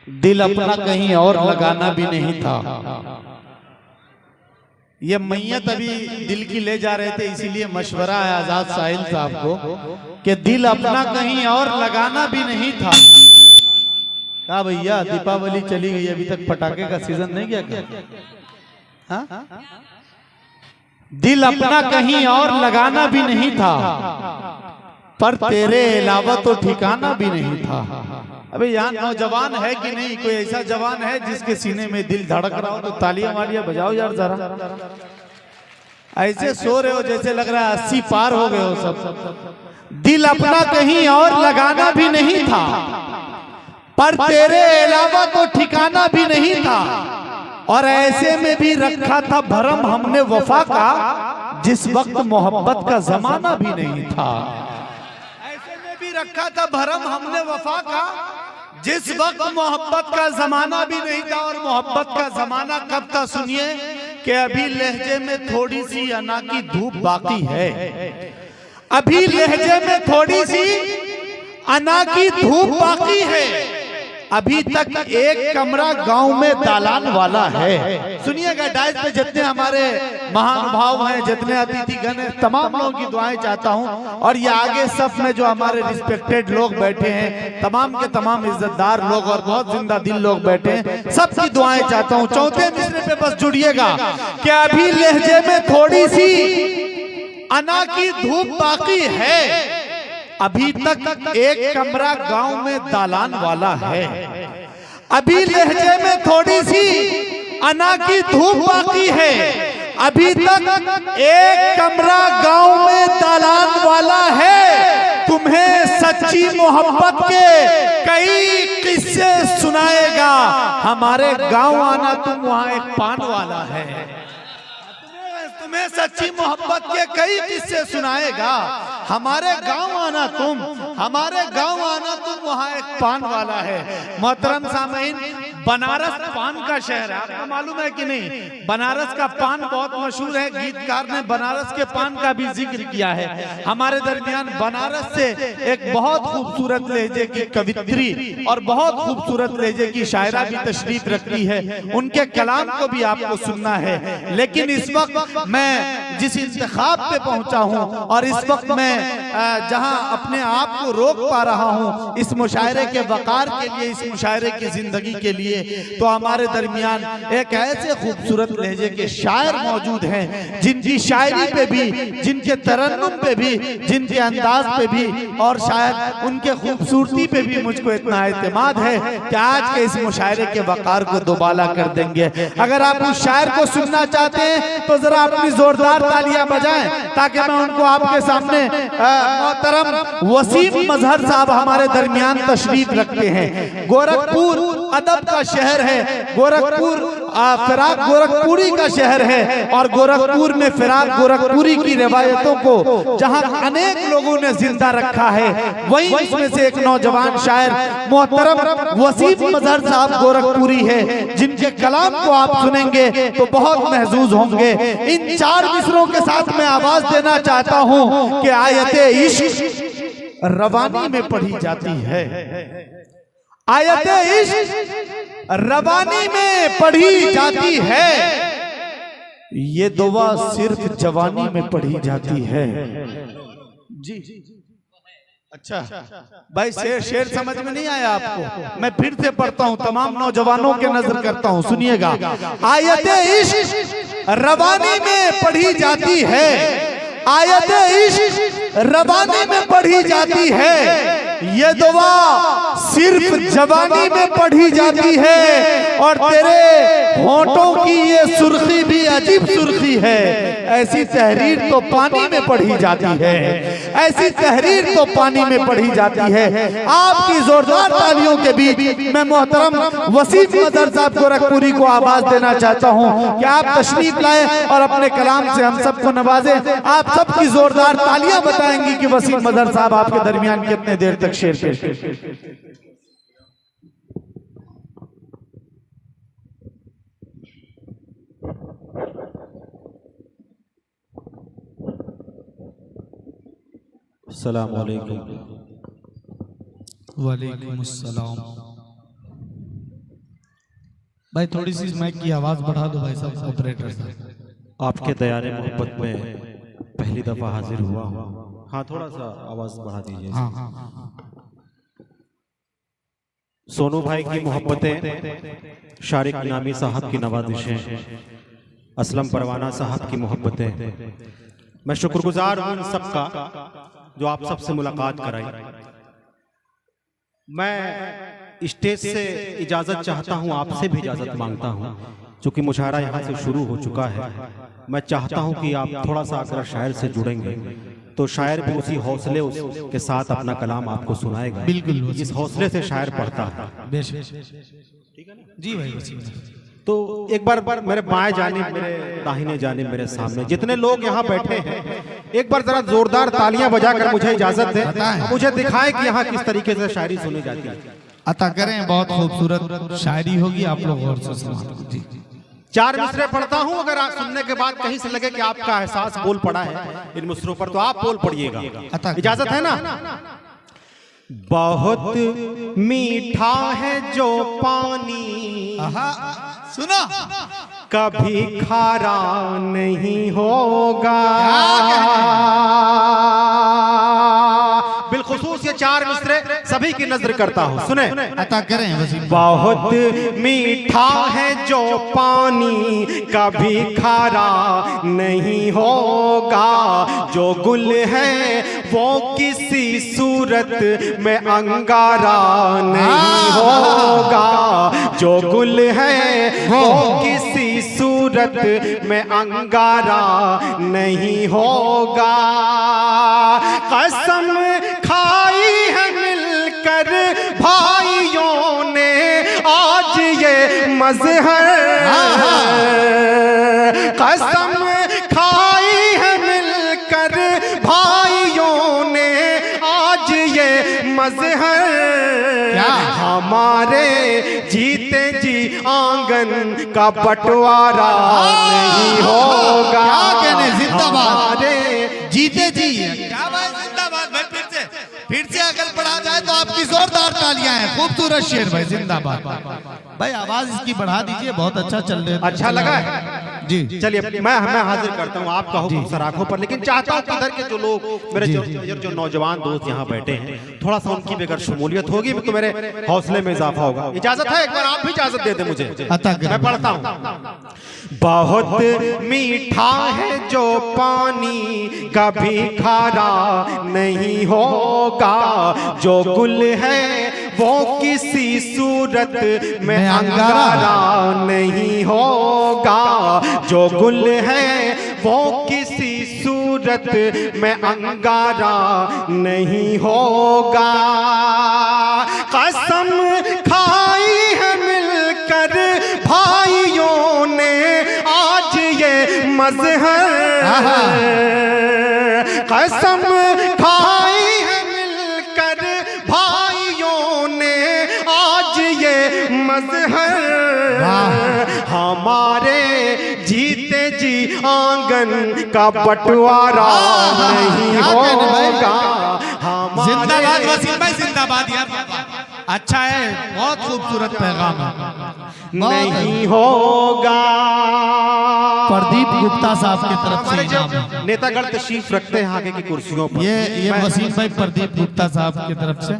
दिल अपना कहीं और लगाना भी नहीं था। ये मैयत अभी दिल की ले जा रहे थे, इसीलिए मशवरा है आजाद साहिल साहब को कि दिल अपना कहीं और लगाना भी नहीं था। क्या भैया, दीपावली चली गई, अभी तक पटाखे का सीजन नहीं गया क्या? हाँ? दिल अपना कहीं और लगाना भी नहीं था, पर तेरे अलावा तो ठिकाना भी नहीं था। अबे यहाँ नौजवान है कि नहीं? कोई ऐसा जवान है जिसके सीने में दिल धड़क रहा हो तो तालियां वालियां बजाओ यार जरा। ऐसे सो रहे हो जैसे लग रहा है 80 पार हो गए हो सब। दिल अपना कहीं और लगाना भी नहीं था, पर तेरे अलावा तो ठिकाना भी नहीं था। और ऐसे में भी रखा था भरम हमने वफा का, जिस वक्त मोहब्बत का जमाना भी नहीं था। ऐसे में भी रखा था भरम हमने वफा का, जिस वक्त मोहब्बत का जमाना भी नहीं था। और मोहब्बत का जमाना कब था सुनिए, कि अभी लहजे में थोड़ी सी अना की धूप बाकी है। अभी लहजे में थोड़ी सी अना की धूप बाकी है। अभी तक एक कमरा गांव में दालान वाला है। सुनिएगा, डाइस पे जितने हमारे महानुभाव हैं, जितने अतिथिगण हैं, तमाम लोगों की दुआएं चाहता हूं। और ये आगे सब में जो हमारे रिस्पेक्टेड लोग बैठे हैं, तमाम के तमाम इज्जतदार लोग और बहुत जिंदा दिल लोग बैठे हैं, सबकी दुआएं चाहता हूं। चौथे मिसरे पे बस जुड़िएगा कि अभी लहजे में थोड़ी सी अना की धूप बाकी है। अभी तक एक कमरा गांव में दालान वाला है। अभी लहजे में थोड़ी सी अना की धूप बाकी है। अभी तक एक कमरा गांव में दालान वाला है। तुम्हें सच्ची मोहब्बत के कई किस्से सुनाएगा। हमारे गांव आना तुम, वहां एक पान वाला है। तुम्हें सच्ची मोहब्बत के कई किस्से सुनाएगा। हमारे गांव आना तुम, हमारे गांव आना तुम, वहां एक पान वाला है। मोहतरम सामीन, बनारस पान का शहर है, आपको मालूम है कि नहीं? बनारस का पान बहुत मशहूर है। गीतकार ने बनारस के पान का भी जिक्र किया है। हमारे दरमियान बनारस से एक बहुत खूबसूरत लहजे की कवित्री और बहुत खूबसूरत लहजे की शायरा भी तशरीफ रखती है। उनके कलाम को भी आपको सुनना है। लेकिन इस वक्त मैं जिस इंतखाब पे पहुंचा हूं और इस वक्त मैं जहां अपने आप को रोक पा रहा हूं इस मुशायरे के वकार के लिए, इस मुशायरे की जिंदगी के लिए, तो हमारे दरमियान एक ऐसे खूबसूरत लहजे के शायर मौजूद हैं, जिनकी शायरी पे भी, जिनके तरन्नुम पे भी, जिनके अंदाज पे भी और शायद उनके खूबसूरती पे भी मुझको इतना एतमाद है कि आज के इस मुशायरे के वकार को दोबाला कर देंगे। अगर आप उस शायर को सुनना चाहते हैं तो जरा अपनी जोरदार तालियां बजाएं, ताकि मैं उनको आपके सामने। मोहतरम वसीम मजहर साहब हमारे दरमियान तशरीफ रखते हैं। गोरखपुर अदब का शहर है। गोरखपुर फिराक गोरखपुरी का शहर है। और गोरखपुर में फिराक गोरखपुरी की रिवायतों को जहां अनेक लोगों ने जिंदा रखा है, वहीं उसमें से एक नौजवान शायर मोहतरम वसीम मजहर साहब गोरखपुरी है, जिनके कलाम को आप सुनेंगे तो बहुत महजूज होंगे। इन 4 मिसरों के साथ मैं आवाज देना चाहता हूं कि आयते इश्क रवानी में पढ़ी जाती है। आयते इश्क रवानी में पढ़ी जाती है। ये दुआ सिर्फ जवानी में पढ़ी जाती है। जी अच्छा भाई, शेर समझ में नहीं आया आपको? मैं फिर से पढ़ता हूं, तमाम नौजवानों के नजर करता हूं, सुनिएगा। आयते इश्क रवानी में पढ़ी जाती है। आयते इश्क रवानी में पढ़ी जाती है। ये दुआ सिर्फ जवानी में पढ़ी जाती है। और तेरे होठों की ये सुर्खी भी अजीब सुर्खी है। ऐसी तहरीर तो पानी में पढ़ी जाती है। ऐसी तहरीर तो पानी में पढ़ी जाती है। आपकी जोरदार तालियों के बीच मैं मोहतरम वसीम मजहर साहब गोरखपुरी को आवाज देना चाहता हूं कि आप तशरीफ लाए और अपने कलाम से हम सबको नवाजे। आप सबकी जोरदार तालियां बताएंगी कि वसीम मजहर साहब आपके दरमियान कितने देर तक शेर पेश करेंगे। अस्सलाम वालेकुम। वालेकुम अस्सलाम। भाई थोड़ी सी माइक की आवाज बढ़ा दो भाई साहब, ऑपरेटर साहब। आपके दयारे मोहब्बत में पहली दफा हाजिर हुआ हूँ। हाँ, थोड़ा सा आवाज बढ़ा दीजिए। हाँ। सोनू भाई की मोहब्बतें, शारिक नामी साहब की नवाजिशें, असलम परवाना साहब की मोहब्बतें, मैं शुक्रगुजार हूँ इन सबका जो आप सबसे मुलाकात कराई। मैं स्टेज से इजाजत चाहता हूँ, आपसे भी इजाजत मांगता हूँ, क्योंकि मुशायरा यहाँ से शुरू हो चुका है। मैं चाहता हूँ कि आप थोड़ा सा अगर शायर से जुड़ेंगे तो शायर भी उसी हौसले के साथ अपना कलाम आपको सुनाएगा। बिल्कुल, इस हौसले से शायर पढ़ता है। जी भाई। तो एक बार मेरे बाएं जानिब, मेरे दाहिने जानिब, मेरे सामने जितने लोग यहाँ बैठे हैं, एक बार जरा जोरदार तालियां बजाकर मुझे इजाजत दें, मुझे दिखाएं कि यहाँ किस तरीके से शायरी सुनी जाती है। अता करें, बहुत खूबसूरत शायरी होगी, आप लोग गौर से सुनिए। जी, 4 मिसरे पढ़ता हूँ, अगर आप सुनने के बाद कहीं से लगे कि आपका एहसास बोल पड़ा है इन मिसरों पर, तो आप बोल पड़िएगा। इजाजत है ना? बहुत मीठा है जो पानी, सुनो, कभी खारा नहीं होगा। बिलखुसूस ये 4 मिसरे सभी की नजर करता हूँ, सुने। अता करें वसीम। बहुत मीठा है जो पानी, कभी खारा नहीं होगा। जो गुल है वो किसी सूरत में अंगारा नहीं होगा। जो गुल है वो किसी सूरत में अंगारा नहीं होगा। कसम खाई है मिलकर भाइयों ने आज ये मजहर, कसम खाई है मिलकर भाइयों ने आज ये मजहर। हमारे जीते जी आंगन का बंटवारा नहीं होगा। जिंदाबाद, जीते जी, क्या बात, जिंदाबाद भाई। फिर से अगर पढ़ा जाए तो आपकी जोरदार तालियां हैं। खूबसूरत शेर भाई, जिंदाबाद भाई। आवाज इसकी बढ़ा दीजिए, बहुत अच्छा चल रहा है। अच्छा लगा है जी। चलिए मैं हाजिर करता हूँ आपका हुक्म सराखों पर, लेकिन चाहता हूँ कि इधर के जो लोग, मेरे जो नौजवान दोस्त यहाँ बैठे हैं, थोड़ा सा उनकी भी अगर शमूलियत होगी तो मेरे हौसले में इजाफा होगा। इजाजत है? एक बार आप भी इजाजत दे दें मुझे, मैं पढ़ता हूँ। बहुत मीठा है जो पानी, कभी खारा नहीं होगा। जो गुल है वो किसी सूरत में अंगारा नहीं होगा। जो गुल है वो किसी सूरत में अंगारा नहीं होगा। कसम खाई है मिलकर भाइयों ने आज ये मजहर, कसम खाई है मिलकर भाइयों ने आज ये मजहर। हमारे जीते जी आंगन का बंटवारा नहीं होगा। जिंदाबाद वसीम भाई, जिंदाबाद यार। अच्छा है, बहुत खूबसूरत पैगाम है। नहीं होगा। प्रदीप गुप्ता साहब की तरफ से नेतागण तशरीफ रखते हैं आगे की कुर्सियों पर। ये वसीम भाई प्रदीप गुप्ता साहब की तरफ से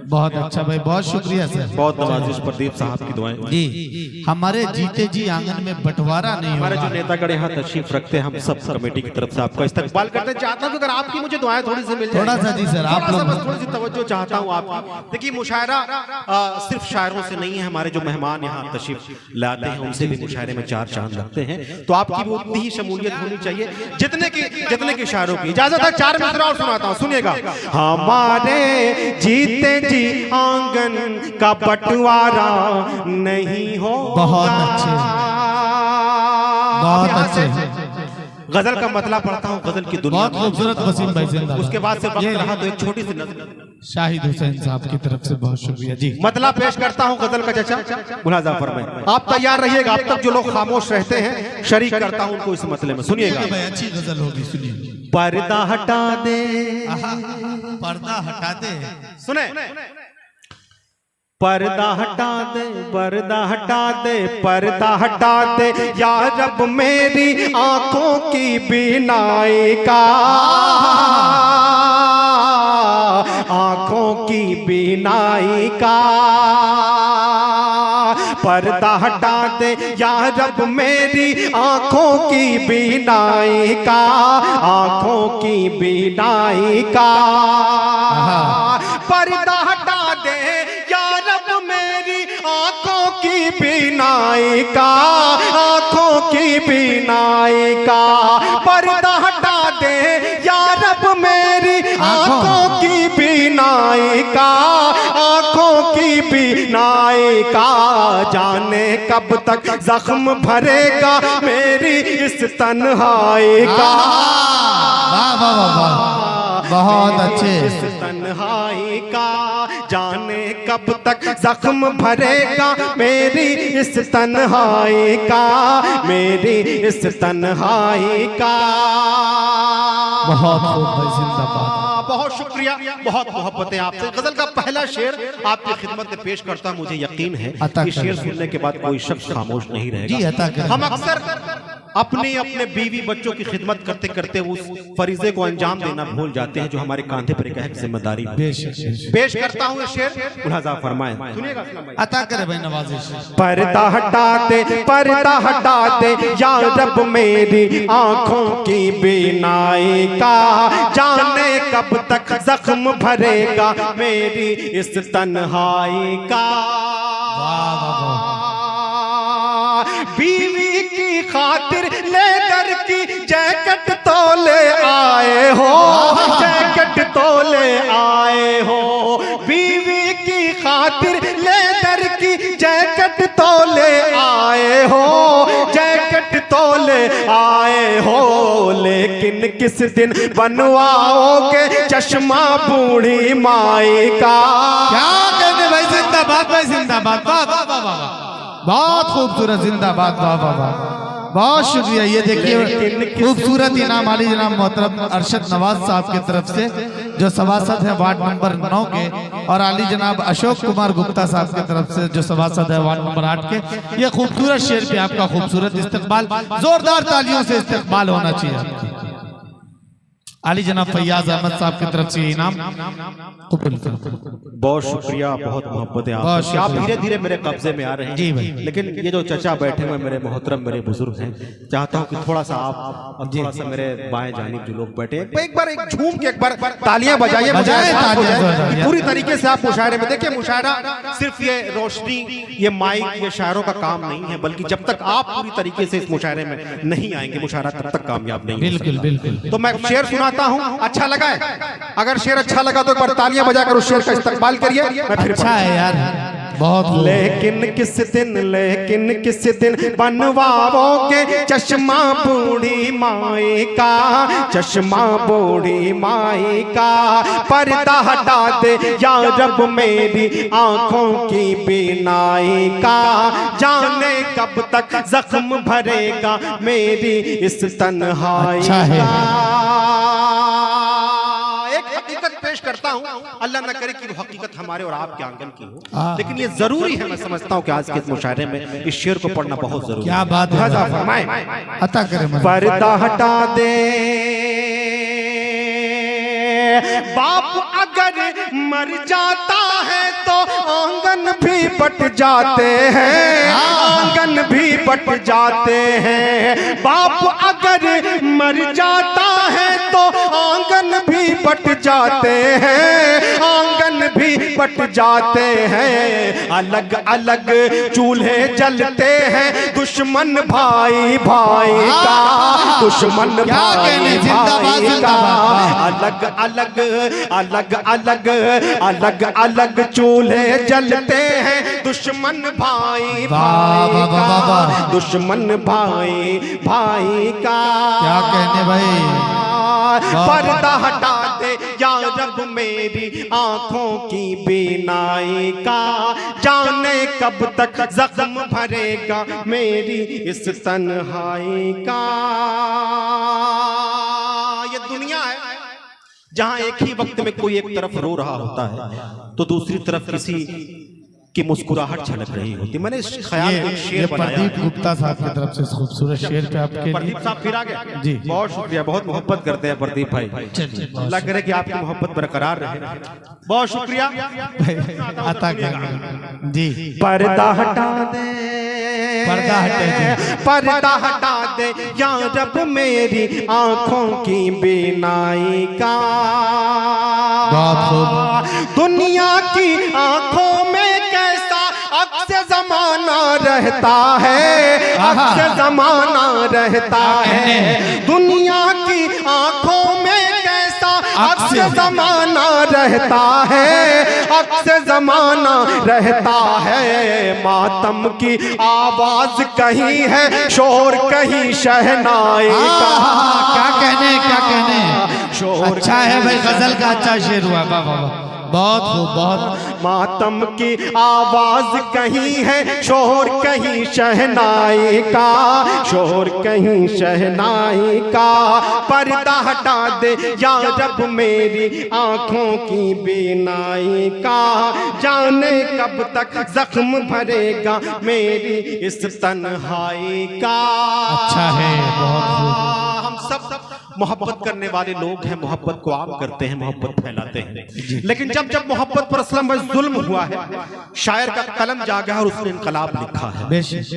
बहुत अच्छा भाई, बहुत शुक्रिया सर। बहुत नवाजिश प्रदीप साहब की दुआएं जी। हमारे जीते जी आंगन में बंटवारा नहीं होगा। हमारे जो नेतागण यहाँ तशरीफ रखते हैं, हम सब कमेटी की तरफ से आपका इस्तकबाल करते हैं। चाहता हूँ अगर आपकी मुझे दुआएं थोड़ी सी मिल जाए, थोड़ा सा जी सर, आप लोग थोड़ी सी तवज्जो चाहता हूँ आपकी। देखिए मुशायरा सिर्फ शायरों से नहीं है, हमारे जो मेहमान यहाँ तशरीफ लाते हैं उनसे भी मुशायरे में 4 चांद लगते हैं। तो आपकी भी उतनी ही शमूलियत होनी चाहिए जितने के शायरों की। इजाजत है? 4 मिसरा और सुनाता हूँ, सुनिएगा। हमारे जीते जी आंगन का बंटवारा नहीं हो। बहुत अच्छे, बहुत अच्छे। गजल का मतला पढ़ता हूँ, गजल की दुनिया। बहुत खूबसूरत वसीम भाई, जिंदाबाद। उसके बाद से वक्त रहा तो एक छोटी सी नजर शाहिद हुसैन साहब की तरफ से बहुत शुक्रिया जी। मतला पेश करता हूँ गजल का चचा मुलाजा फरमाएं। आप तैयार रहिएगा, अब तक जो लोग खामोश रहते हैं शरीक करता हूँ उनको इस मतले में। सुनिएगा, अच्छी गजल होगी, सुनिए। पर्दा हटा दे, पर्दा हटा दे, सुने। पर्दा हटा दे, पर्दा हटा दे, पर्दा हटा दे या रब मेरी आंखों की बीनाई का, आंखों की बीनाई का। पर्दा हटा दे या रब मेरी आंखों की बीनाई का, आंखों की बीनाई का। पर्दा हटा दे या रब मेरी आंखों की बीनाई का, आंखों की बीनाई का। पर्दा हटा दे या रब मेरी आंखों की बीनाई का, आंखों की बीनाई का। जाने कब तक जख्म भरेगा मेरी इस तन्हाई का। वाह वाह वाह वाह, बहुत अच्छे। इस तन्हाई का जाने कब तक जख्म भरेगा मेरी इस तन्हाई का, मेरी इस तन्हाई का। बहुत खूब भाई, जिंदाबाद। बहुत शुक्रिया, बहुत मोहब्बत है आपसे। गजल का पहला शेर आपकी खिदमत में पेश करता हूं। मुझे यकीन है कि शेर सुनने के बाद कोई शख्स खामोश नहीं रहेगा। जी अता करें। हम अक्सर अपने अपने बीवी बच्चों की खिदमत करते करते उस फरीजे को अंजाम देना भूल जाते हैं जो हमारे कांधे पर एक जिम्मेदारी है। पेश करता हूँ ये शेर, मुलाजा फरमाएं, सुनिएगा। अता करे भाई नवाजिश। पर्दा हटा दे, पर्दा हटा दे या रब मेरी आंखों की बीनाई का। जाने कब तक जख्म भरेगा मेरी इस तन्हाई का। बीवी की खातिर लेदर की जैकेट तो ले आए हो, जैकेट तो ले आए हो। बीवी की खातिर लेदर की जैकेट तो ले आए हो, जैकेट तो ले आए हो। लेकिन किस दिन बनवाओगे चश्मा बूढ़ी माई का। क्या कहने भाई, जिंदाबाद भाई, जिंदाबाद। वाह वाह वाह वाह, बहुत खूबसूरत, जिंदाबाद। वाह वाह वाह, बहुत शुक्रिया। ये देखिए खूबसूरत इनाम आली जनाब मोहतरम अरशद नवाज साहब की तरफ से, जो सभासद है वार्ड नंबर 9 के, और आली जनाब अशोक कुमार गुप्ता साहब की तरफ से जो सभासद है वार्ड नंबर 8 के। ये खूबसूरत शेर पे आपका खूबसूरत इस्तकबाल, जोरदार तालियों से इस्तकबाल होना चाहिए। आली जनाब फैयाज अहमद साहब की तरफ से इनाम कबूल करो। बहुत शुक्रिया, बहुत मोहब्बत है आपसे। आप धीरे धीरे मेरे कब्जे में आ रहे हैं जी भाई। लेकिन ये जो चचा बैठे हुए मेरे मोहतरम मेरे बुजुर्ग हैं, चाहता हूँ कि थोड़ा सा आप और थोड़ा सा मेरे बाएं जानिब जो लोग बैठे हैं एक बार एक झूम के एक बार तालियां बजाइए, पूरी तरीके से आप मुशायरे में देखिए। मुशायरा सिर्फ ये रोशनी, ये माइक, ये शायरों का काम नहीं है, बल्कि जब तक आप पूरी तरीके से इस मुशायरे में नहीं आएंगे मुशायरा तब तक कामयाब नहीं। बिल्कुल बिल्कुल। तो मैं शेर सुनाता हूं, अच्छा लगा है? अगर शेर अच्छा लगा तो एक बार तालियां बजाकर उस शेर का इस्तकबाल करिए। मैं फिर अच्छा है यार, बहुत। लेकिन किस दिन बनवाओगे चश्मा बूढ़ी माई का, चश्मा बूढ़ी माई का। पर्दा हटा दे या रब मेरी आंखों की बीनाई का। जाने कब तक जख्म भरेगा मेरी इस तन्हाई का। पेश करता हूं, अल्लाह न करे कि वो हकीकत हमारे और आपके आंगन की हो, लेकिन ये जरूरी है। मैं समझता हूं कि आज के इस मुशायरे में इस शेर को पढ़ना बहुत जरूरी है। क्या बात है, फरमाएं। अता करे। पर्दा हटा दे, बाप अगर मर जाता है तो आंगन भी बट जाते हैं, आंगन भी बट जाते हैं। बाप अगर मर जाता है तो आंगन भी बट जाते हैं, आंगन भी बट जाते हैं। अलग अलग चूल्हे जलते हैं दुश्मन भाई भाई का, दुश्मन भाई भाई का। अलग अलग अलग अलग अलग अलग चूल्हे जलते हैं दुश्मन भाई भाई का, दुश्मन भाई भाई का। क्या कहने भाई। पर्दा हटा दे या रब मेरी आंखों की बीनाई का। जाने कब तक जख्म भरेगा मेरी इस तन्हाई का। ये दुनिया है जहां एक ही वक्त में कोई एक तरफ रो रहा होता है तो दूसरी तरफ किसी की मुस्कुराहट छलक रही होती। मैंने इस ख्याल को एक ये शेर बनाया प्रदीप है। गुप्ता साहब की तरफ से खूबसूरत शेर पे आपके प्रदीप लिए। साहब फिर आ गए जी। बहुत शुक्रिया, बहुत मोहब्बत करते हैं प्रदीप भाई। अल्लाह करे कि आपकी मोहब्बत बरकरार रहे। बहुत शुक्रिया। अता कर जी। पर्दा हटा दे, पर्दा हटे दे। पर्दा हटा दे या रब मेरी आंखों की बीनाई का। बहुत खूब। दुनिया की आंखों में कैसा अक्स जमाना रहता है, अक्स जमाना रहता है। दुनिया की आंखों में कैसा अक्स जमाना रहता है, अक्स जमाना रहता है। मातम की आवाज कहीं है, शोर कहीं शहनाई का। क्या कहने शोर अच्छा है भाई, गजल का अच्छा शेर हुआ। वाह वाह वाह, बहुत खूब, बहुत। मातम की आवाज कहीं है, शोर कहीं शहनाई का, शोर कहीं शहनाई का। पर्दा हटा दे या रब मेरी आंखों की बीनाई का। जाने कब तक जख्म भरेगा मेरी इस तन्हाई का। अच्छा है, बहुत खूब। हम सब मोहब्बत करने वाले लोग हैं, मोहब्बत को आम करते हैं, मोहब्बत फैलाते हैं। लेकिन जब जब मोहब्बत पर असलम में जुल्म हुआ है, शायर का कलम जागा है और उसने इनकलाब लिखा है।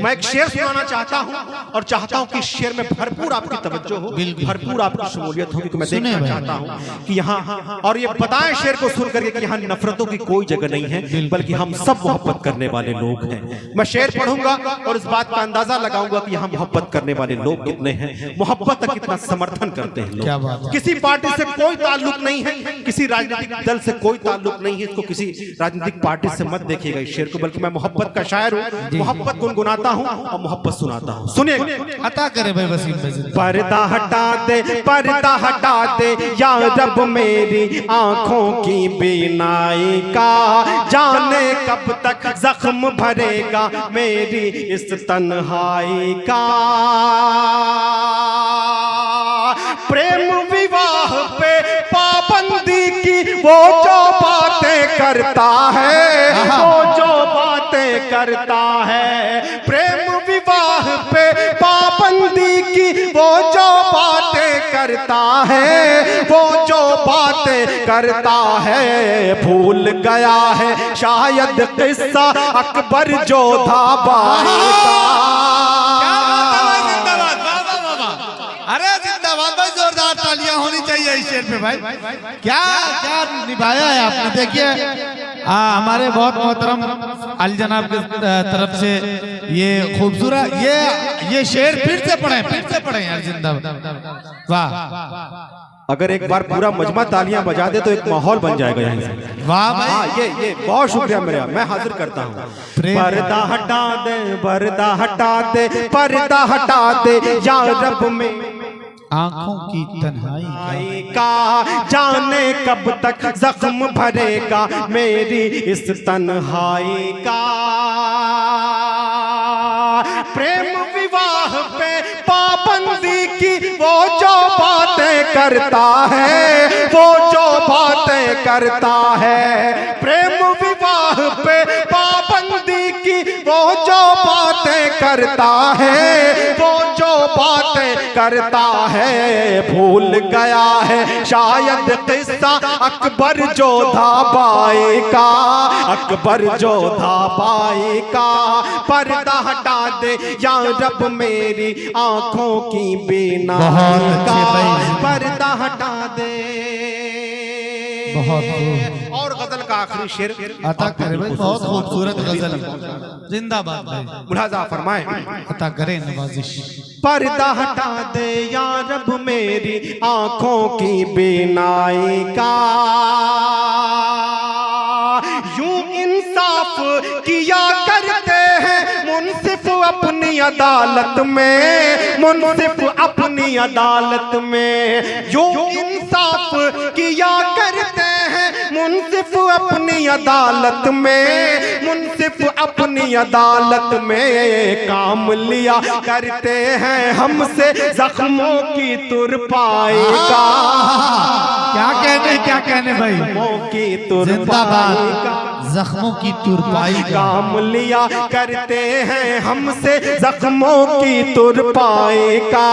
मैं एक शेर सुनाना चाहता हूं और चाहता हूं कि इस शेर में भरपूर आपकी तवज्जो हो, भरपूर आपकी शमूलियत हो, क्योंकि मैं देखना चाहता हूं कि यहाँ और ये बताएं शेर को सुन करके कि यहाँ नफरतों की कोई जगह नहीं है, बल्कि हम सब मोहब्बत करने वाले लोग हैं। मैं शेर पढ़ूंगा और इस बात का अंदाजा लगाऊंगा कि यहाँ मोहब्बत करने वाले लोग कितने हैं, मोहब्बत का कितना समर्थन करते हैं क्या लोग। बात है। किसी पार्टी से कोई ताल्लुक नहीं है, किसी राजनीतिक दल से कोई ताल्लुक नहीं है, इसको किसी राजनीतिक पार्टी से मत देखिएगा इस शेर को, बल्कि मैं मोहब्बत का शायर हूँ, मोहब्बत गुनगुनाता हूँ और मोहब्बत सुनाता हूँ। सुनिए। अता करे भाई वसीम भाई। पर्दा हटा दे, पर्दा हटा दे या रब मेरी आंखों की बीनाई का। जाने कब तक जख्म भरेगा मेरी इस तन्हाई का। प्रेम विवाह पे पाबंदी की वो जो बातें करता है, वो जो बातें करता है। प्रेम विवाह पे पाबंदी की वो जो बातें करता है, वो जो बातें करता है। भूल गया है शायद किस्सा अकबर जोधा बाई का। अरे जिंदाबाद भाई, जोरदार तालियां होनी चाहिए इस शेर पे भाई। क्या क्या निभाया है आपने। देखिए हमारे बहुत मोहतरम अली जनाब की तरफ से ये खूबसूरत ये शेर फिर से पढ़े यार। जिंदाबाद, वाह। अगर एक बार पूरा मजमा तालियां बजा दे तो एक माहौल बन जाएगा यहाँ से। वाह भाई। हाँ, ये बहुत शुक्रिया मेरा, मैं हाजिर करता हूँ। पर्दा हटा दे, पर्दा हटा दे, पर्दा हटा दे या रब में आंखों की तन्हाई का। जाने कब तक जख्म भरेगा मेरी इस तन्हाई का। प्रेम विवाह पे पाबंदी की वो जो बातें करता है, वो जो बातें करता है। प्रेम विवाह पे पाबंदी की वो जो बातें करता है, वो जो बातें करता है। भूल गया है शायद किस्सा अकबर जोधा बाई का, अकबर जोधा बाई का। पर्दा हटा दे या रब मेरी आंखों की बीनाई का। पर्दा हटा दे। बहुत और गजल का आखिरी शेर अता करे भाई, बहुत खूबसूरत गजल। जिंदाबाद भाई, मुलाजा फरमाए। अता करे नवाजिश। पर्दा हटा दे या रब मेरी आंखों की बीनाई का। यूं इंसाफ किया करते हैं मुंसिफ अपनी अदालत में, मुंसिफ अपनी अदालत में। यूं इंसाफ किया करते हैं मुंसिफ अपनी अदालत में, मुंसिफ अपनी अदालत में काम लिया करते हैं हमसे जख्मों की तुरपाई का। क्या कहने भाई, जख्मों की तुरपाई का, जख्मों की तुरपाई का काम लिया करते हैं हमसे जख्मों की तुरपाई का,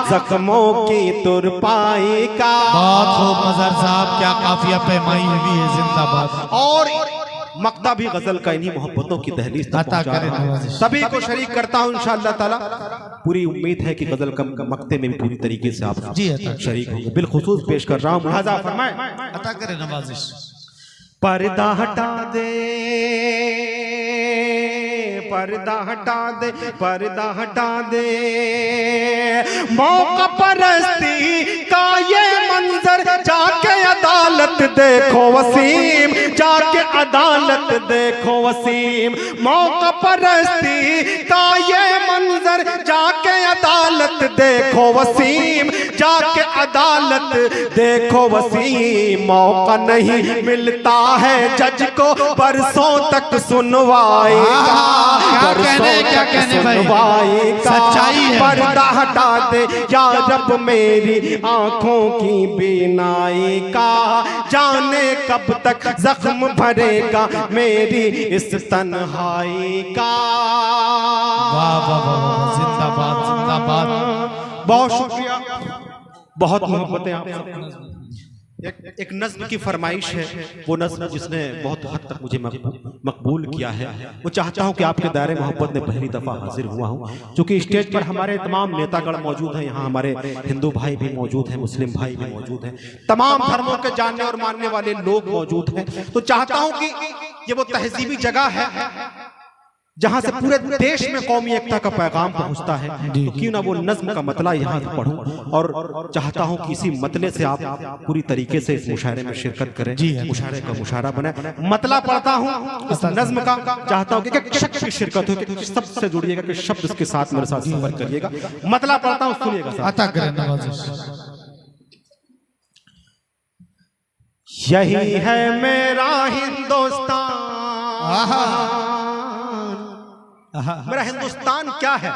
जख्मों की तुरपाई का। बहुत खूब मजहर साहब, क्या काफिया पैमाई हुई है, जिंदाबाद। और मक्ता भी गजल का इन्हीं मोहब्बतों की दहलीज तक अता पहुंचा करे रहा है। नवाज़िश। सभी को शरीक करता हूं इंशाअल्लाह ताला। पूरी उम्मीद है कि गजल का मक्ते में भी पूरी तरीके से आप जी अता शरीक होंगे। बिलखुसूस पेश कर रहा हूं, मुलाजा फरमाएं। अता करे नवाज़िश। पर्दा हटा दे, पर्दा हटा दे, पर्दा हटा दे, मौका परस्ती का ये मंजर, जाके अदालत देखो वसीम, जाके अदालत देखो वसीम। मौका परस्ती का ये मंजर, जाके अदालत देखो वसीम, जाके अदालत देखो वसीम। मौका नहीं मिलता है जज को बरसों तक सुनवाई का, क्या कहने भाई, सच्चाई है। पर्दा हटा दे या रब मेरी आंखों की बीनाई का, जाने कब तक जख्म भरेगा मेरी इस तन्हाई का। वाह वाह वाह, जिंदाबाद जिंदाबाद। बहुत शुक्रिया, बहुत मोहब्बतें आप सबको। एक नज्म की फरमाइश है, वो नज्म जिसने बहुत हद तक मुझे मकबूल किया है। वो चाहता हूँ कि आपके दायरे मोहब्बत में पहली दफ़ा हाजिर हुआ हूँ, क्योंकि स्टेज पर हमारे तमाम नेतागण मौजूद हैं। यहाँ हमारे हिंदू भाई भी मौजूद हैं, मुस्लिम भाई भी मौजूद हैं, तमाम धर्मों के जानने और मानने वाले लोग मौजूद हैं। तो चाहता हूँ कि ये वो तहजीबी जगह है जहां से पूरे देश में कौमी एकता का पैगाम पहुंचता है। तो क्यों ना वो नज्म का मतला यहाँ से पढूं, और चाहता हूं कि इसी मतले से आप पूरी तरीके से इस मुशायरे में शिरकत करें, मुशायरे का मुशायरा बने। मतला पढ़ता हूं इस नज्म का, चाहता हूं कि शख्स की शिरकत हो, कि शब्द से जुड़िएगा, कि शब्द के साथ मेरे साथ सफर करिएगा। मतला पढ़ता हूं, सुनिएगा। अता करें नवाज़िश। यही है मेरा हिंदुस्तान, मेरा हिंदुस्तान क्या है।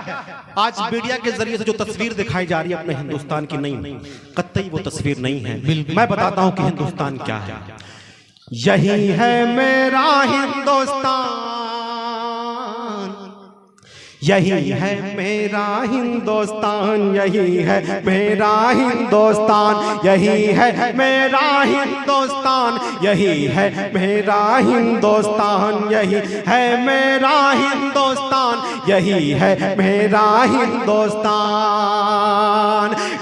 आज मीडिया के जरिए से जो तस्वीर दिखाई जा रही है अपने हिंदुस्तान की, नहीं, कतई वो तस्वीर नहीं है। मैं बताता हूं कि हिंदुस्तान क्या है। यही है मेरा हिंदुस्तान, यही है मेरा हिंदुस्तान, यही है मेरा हिंदुस्तान, यही है मेरा हिंदुस्तान, यही है मेरा हिंदुस्तान, यही है मेरा हिंदुस्तान, यही है मेरा हिंदुस्तान।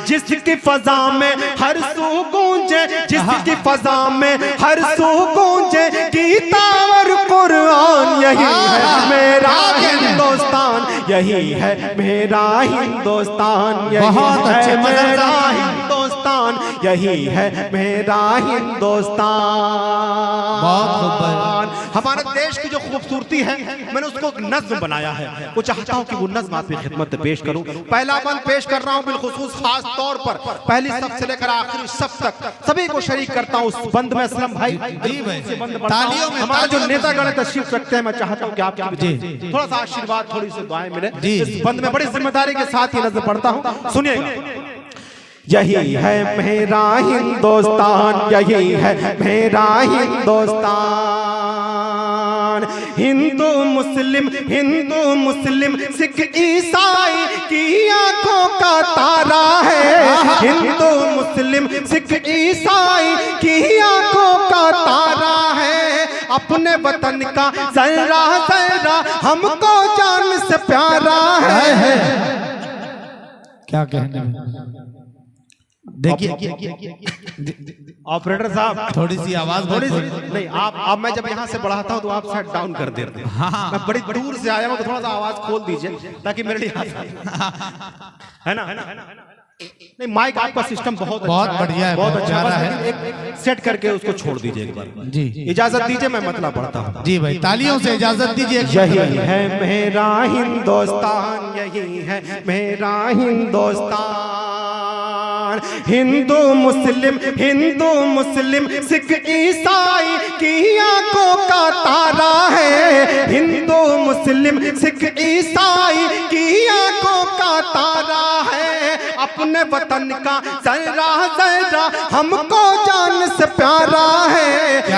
जिसकी फजा में हर सू गूंजे, जिसकी फजा में हर सू गूंजे गीता और कुरान, यही है मेरा हिंदुस्तान, यही है मेरा हिंदुस्तान, यही है मेरा हिंदुस्तान, यही है मेरा हिंदुस्तान। हमारे देश की जो खूबसूरती है, मैंने उसको एक नज्म बनाया है। वो चाहता हूँ कि वो नज्म आपकी खिदमत में पेश करूँ। पहला बंद पेश कर रहा हूँ बिलखुसूस खास तौर पर, पहली सब से लेकर आखिरी सब तक सभी को शरीक करता हूँ उस बंद में। असलम भाई, हमारे जो नेतागण तशरीफ रखते हैं, मैं चाहता हूँ कि आप थोड़ा सा आशीर्वाद, थोड़ी सी दुआएं मिले। इस बंद में बड़ी जिम्मेदारी के साथ ये नज्म पढ़ता हूँ, सुनिएगा। यही है मेरा हिंदुस्तान, यही है मेरा हिंदुस्तान। हिंदू मुस्लिम सिख ईसाई की आंखों का तारा है, हिंदू मुस्लिम सिख ईसाई की आंखों का तारा है। अपने वतन का जरा जरा हमको जान से प्यारा है। क्या कहने में, देखिए ऑपरेटर साहब, थोड़ी सी आवाज, थोड़ी सी नहीं, आप मैं जब यहाँ से बढ़ाता हूँ तो आप साइड डाउन कर देते हैं। मैं बड़ी दूर से आया हूँ, तो थोड़ा सा आवाज खोल दीजिए ताकि मेरे लिए है ना। नहीं, माइक आपका सिस्टम बहुत बढ़िया है, बहुत अच्छा है। एक सेट करके उसको छोड़ दीजिए एक बार। जी, इजाजत दीजिए, मैं मतलब पढ़ता हूँ। जी भाई, तालियों से इजाजत दीजिए। यही है मेरा हिंदुस्तान, यही है मेरा हिंदुस्तान। हिंदू मुस्लिम सिख ईसाई की आंखों का तारा है। हिंदू मुस्लिम सिख ईसाई की आंखों का तारा है। अपने वतन का जरा जरा हमको जान से प्यारा है।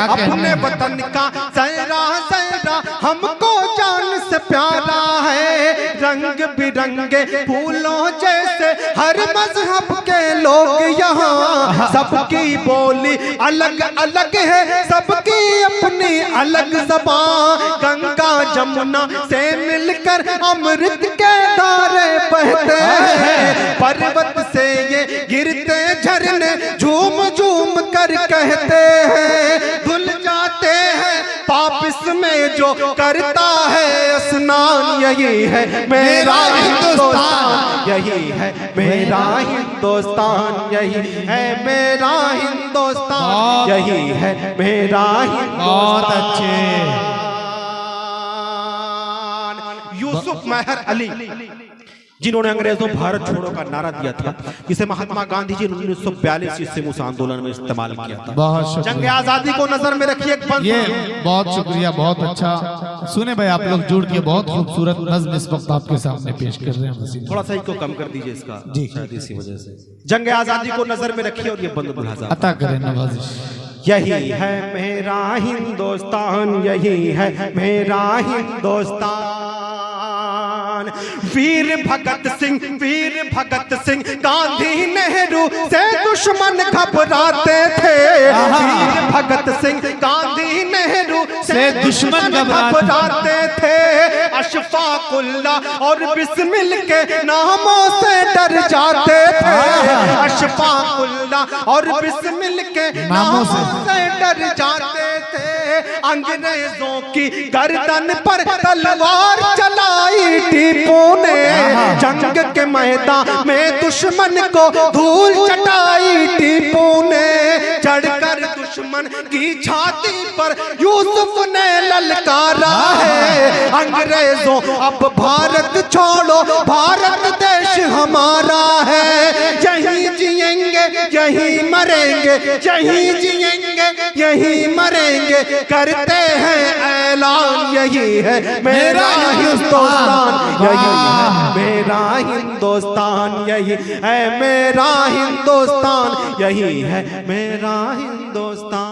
अपने वतन का जरा जरा हमको जान से प्यारा है। रंग बिरंगे फूलों जैसे हर मजहब के लोग यहाँ, सबकी बोली अलग अलग है, सबकी अपनी अलग ज़बान। गंगा जमुना से मिलकर अमृत के धारे बहते हैं। पर्वत से ये गिरते झरने झूम झूम कर कहते हैं, धुल जाते हैं पाप इसमें जो करता है स्नान। यही है मेरा हिंदुस्तान, यही है मेरा हिंदुस्तान, यही है मेरा हिंदुस्तान, यही है मेरा हिंदुस्तान। बहुत अच्छे। यूसुफ मेहर अली जिन्होंने अंग्रेजों भारत छोड़ो का नारा दिया था, जिसे महात्मा गांधी जी ने 1942 ईस्वी मुस्लिम आंदोलन में इस्तेमाल किया था। बहुत शुक्रिया। जंग आजादी को नजर में रखिए। ये बहुत शुक्रिया, बहुत अच्छा। सुने भाई, आप लोग जुड़ के बहुत खूबसूरत नज्म इस वक्त आपके सामने पेश कर रहे हैं। थोड़ा सा इसको कम कर दीजिए इसका जी, शायद इसी वजह से। जंग आजादी को नजर में रखिए और ये बंद बुलहाजा अता करें नवाजिश। यही है मेरा हिंदुस्तान, यही है मेरा हिंदुस्तान। वीर भगत सिंह गांधी नेहरू से दुश्मन घबराते थे। वीर भगत सिंह गांधी नेहरू से दुश्मन घबराते थे। अशफाकुल्ला और बिस्मिल के नामों से डर जाते थे। अशफाकुल्ला और बिस्मिल के नामों से डर जाते थे। अंग्रेजों की गर्दन पर तलवार चलाई टीपू ने। जंग के मैदान में दुश्मन को धूल चटाई टीपू ने। चढ़कर दुश्मन की छाती पर यूसुफ ने ललकारा है। अंग्रेजों अब भारत छोड़ो, भारत देश हमारा है। यहीं जिएंगे यहीं मरेंगे, यहीं जिएंगे यहीं मरेंगे, करते हैं ऐलान। यही है मेरा हिंदुस्तान, यही है मेरा हिंदुस्तान, यही है मेरा हिंदुस्तान, यही है मेरा हिंदुस्तान।